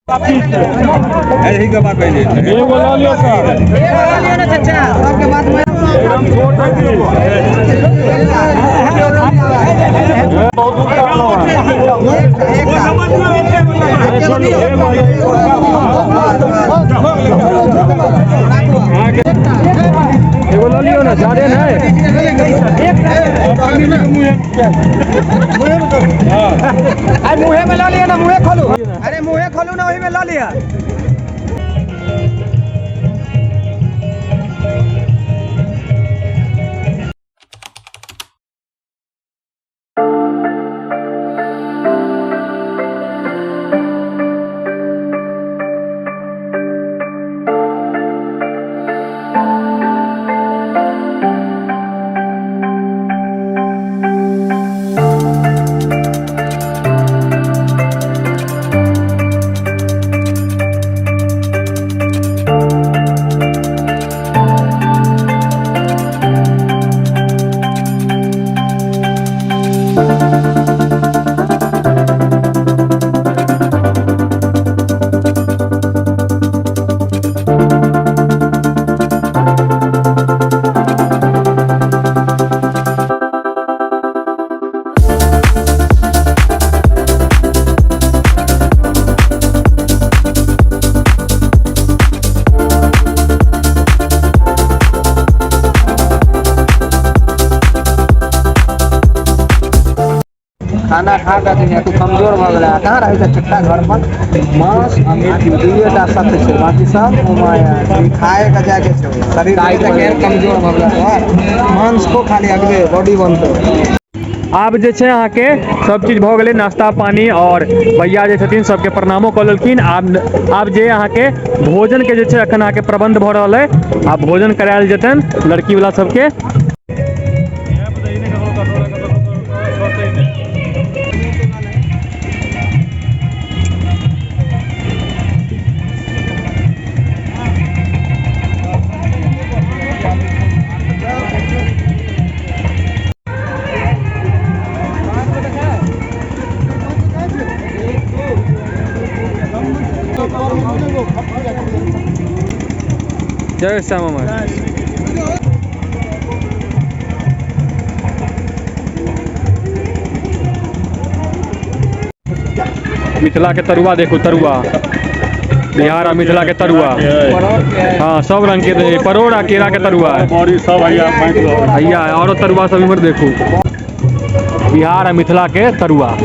यही का बात पहले ये बोला लिया सर, ये बोला लिया ना चाचा आपके बात में हम छोड़ रहे बहुत दूर का ये बोला लियो ना ज्यादा है मुँह में ला लिया ना, मुँह खोलो, अरे मुँह खोलो ना, वही में ला लिया। खाना खा कर तू कमजोर भ गया, कहाँ रहे चिट्टा घर पर मांस दुइटा सत्य छै, बाकी सब माया खाए का जाके छै, शरीर कमजोर भ गया, मांस को खाली अगले बॉडी बनते। आब जे छै अहाँ के सब चीज भ गेलै, नाश्ता पानी, और भैया जे छथिन सबके प्रणामो क लेलखिन। आब जे अहाँ के भोजन के जे छै अखन अहाँ के प्रबंध भ रहल है, आब भोजन करायल जेतन लड़की वाला सबके। जय श्यामा माई। मिथिला के तरुआ देखो, तरुआ बिहार और मिथिला के तरुआ, हाँ सब रंग के परोड़ आ केरा के तरुआ है, भैया और तरुआ सब इधर देखो, बिहार और मिथिला के तरुआ।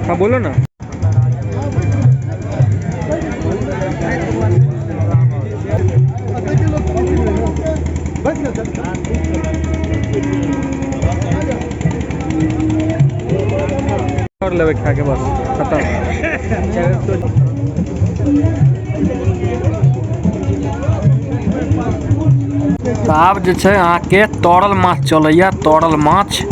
हाँ बोलो ना। और लेवे खा के बस खत्म। तो आब जे छै अहाँ के तरल माछ चलैया, तरल माछ।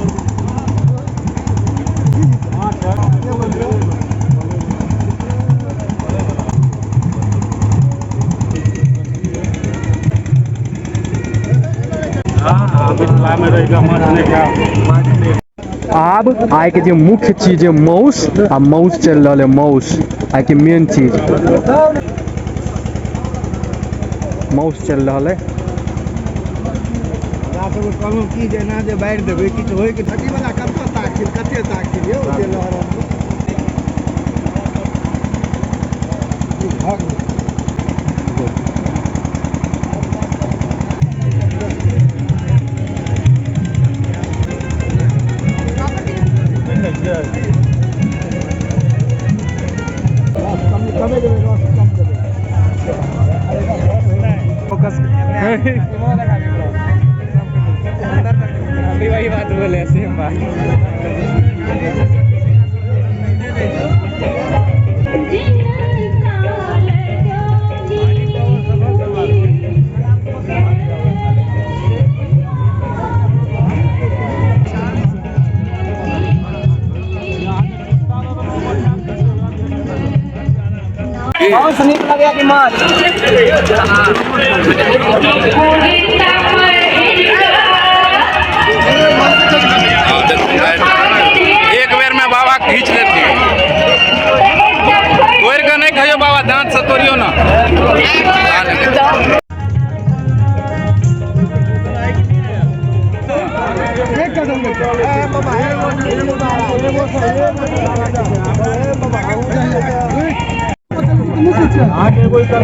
आब आय के मुख्य चीज है माउस, आ माउस चल रहा है, माउस आय के मेन चीज माउस चल रहा है। की जेना जे बाढ़ि देबै किछु होय के ठकी वाला कते ताकिल यौ जे लहर वही बात बोले सेम बात। और स्नीप लगे कि मार एक बेर में बाबा खींच लेती तोड़ कर नहीं खाइयो बाबा दांत से तोड़ियो ना। आगे कोई कर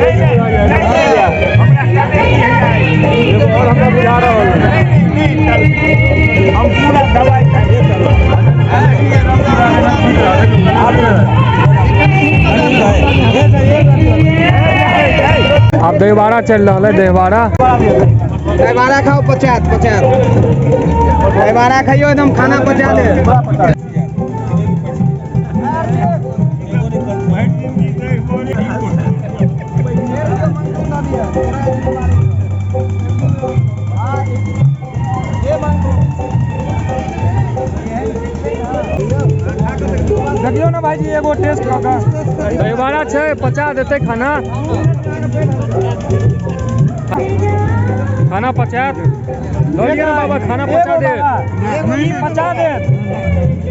हम पूरा दवाई अब दहीवाड़ा चल रहा है। दहीवाड़ा खाओ 50 दहीवाड़ा खाइयो एकदम खाना पचा दे। देखियो ना भाई जी एगो टेस्ट का दहीवाड़ा छै 50 देते खाना 50 लिया बाबा खाना 50 दे नहीं 50 दे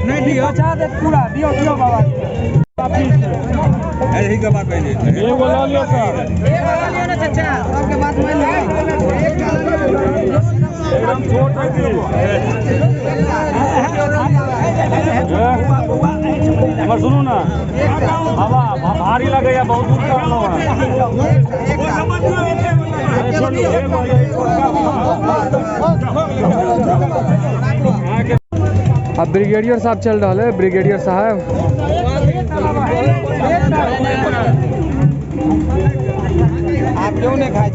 नहीं दियो 50 दे पूरा दियो बाबा यही का बात पहले एगो ला लियो सर लियो ना चाचा सबके बात मान लो एकदम छोट है सुनू ना बाबा भारी लगे बहुत दूर अब ब्रिगेडियर साहब चल रहा है। ब्रिगेडियर साहब आप क्यों नहीं खाए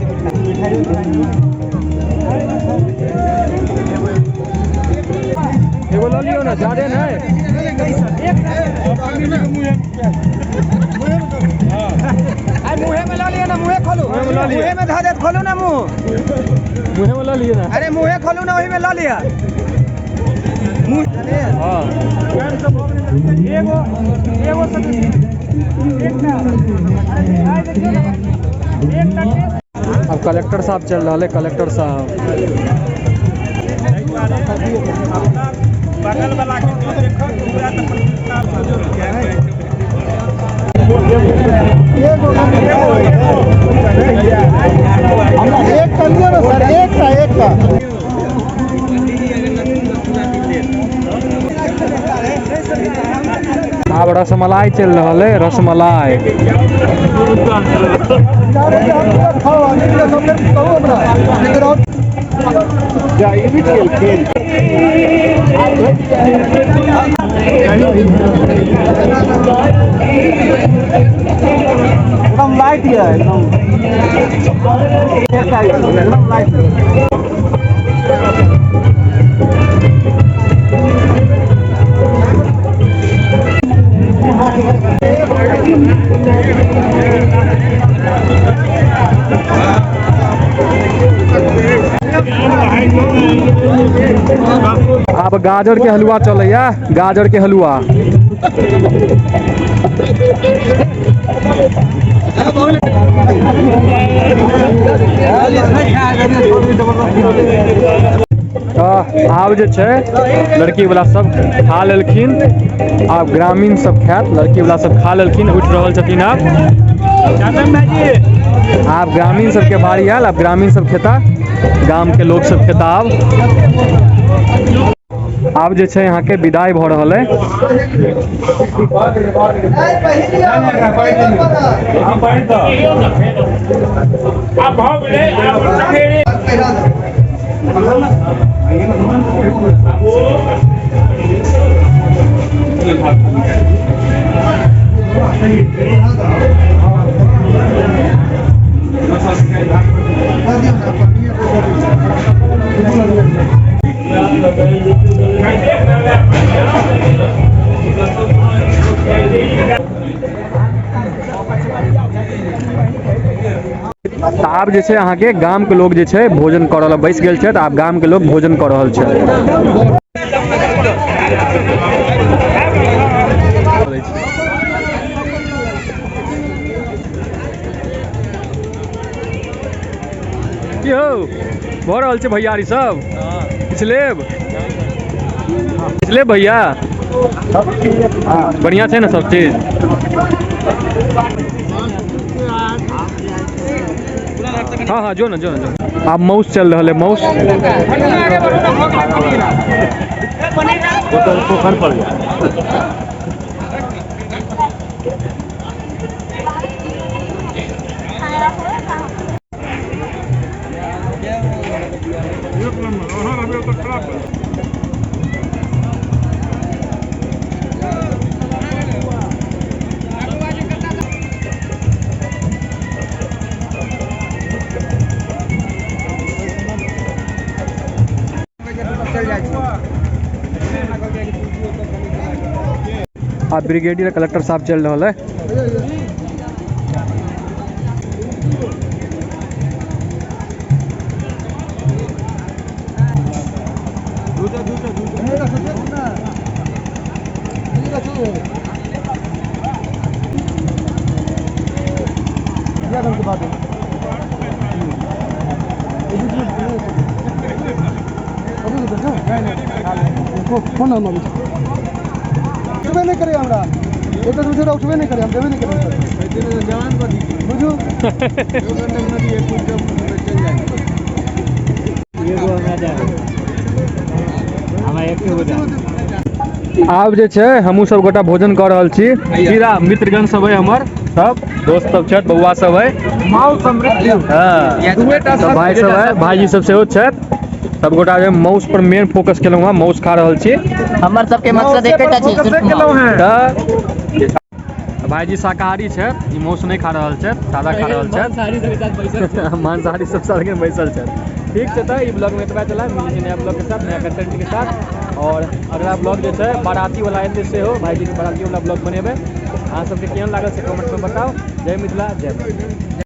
एगो ला लियो ना ज्यादा नहीं मुँह में ला लिया ना मुँह खोलो मुँह में धा दे खोलो ना मुँह में ला लिए ना। अरे मुँह खोलो ना वही में ला लिया हाँ अब कलेक्टर साहब चल रहा है। कलेक्टर साहब बगल वाला एक कर दिया ना सर एक का अब रसमलाई चल रहा है। रसमलाई एकदम लाइट है एकदम लाइट अब गाजर के हलवा चलैया। गाजर के हलवा आब जे छै लड़की वाला सब खा लेलखिन। आब ग्रामीण सब खायत। लड़की वाला सब खा लेलखिन उठ रहल छथिन। आब ग्रामीण सबके बारी आयल। अब ग्रामीण सब खेता। गाम के लोग सब खेता। आब जे छै यहाँ के विदाई भ रहल है। तऽ आब जे छै अहाँके गामके लोग जे छै भोजन कऽ रहल बैस गेल छै, तऽ आब गामके लोग भोजन कऽ रहल छै। की हौ भऽ रहल छै भैयारी सब? किछु लेब भैया? बढ़िया छै ने सब चीज? हाँ हाँ जो ना। आब मौस चल रहा है, मौस पोखर पर आप ब्रिगेडियर कलेक्टर साहब चल रहा है। उठबे नहीं करे हमरा, एक तो दूसरा उठबे नहीं करे, हम देवे नहीं करे जवान पर बुझू आब जे छै हमहूँ सब गोटा भोजन कऽ रहल छी। पूरा मित्रगण सब है, हमर सब दोस्त सब छथि, बउआ सब है, माल समृद्धि सब भाई सब है, भाईजी सब सेहो छथि। सब गोटा जे मौस पर मेन फोकस केलहुँ हँ, मौस खा रहल छी। हमर सबके मकसद एकेटा छै, सिर्फ तऽ भाईजी शाकाहारी छथि, ई मौस नहीं खा रहल छथि, सादा खा रहल छथि, मांसाहारी सब साथ बैसल छथि। ठीक छै, तऽ ई ब्लॉग में एतबा चला, मिलै छै नया ब्लॉग के साथ, नया कंटेंट के साथ। और अगला ब्लॉग जो है बाराती वाला एते से हो, भाईजी के बाराती वाला ब्लॉग बनेबे। अहाँ सबके केहन लागल से कमेंट में बताओ। जय मिथिला, जय भारत।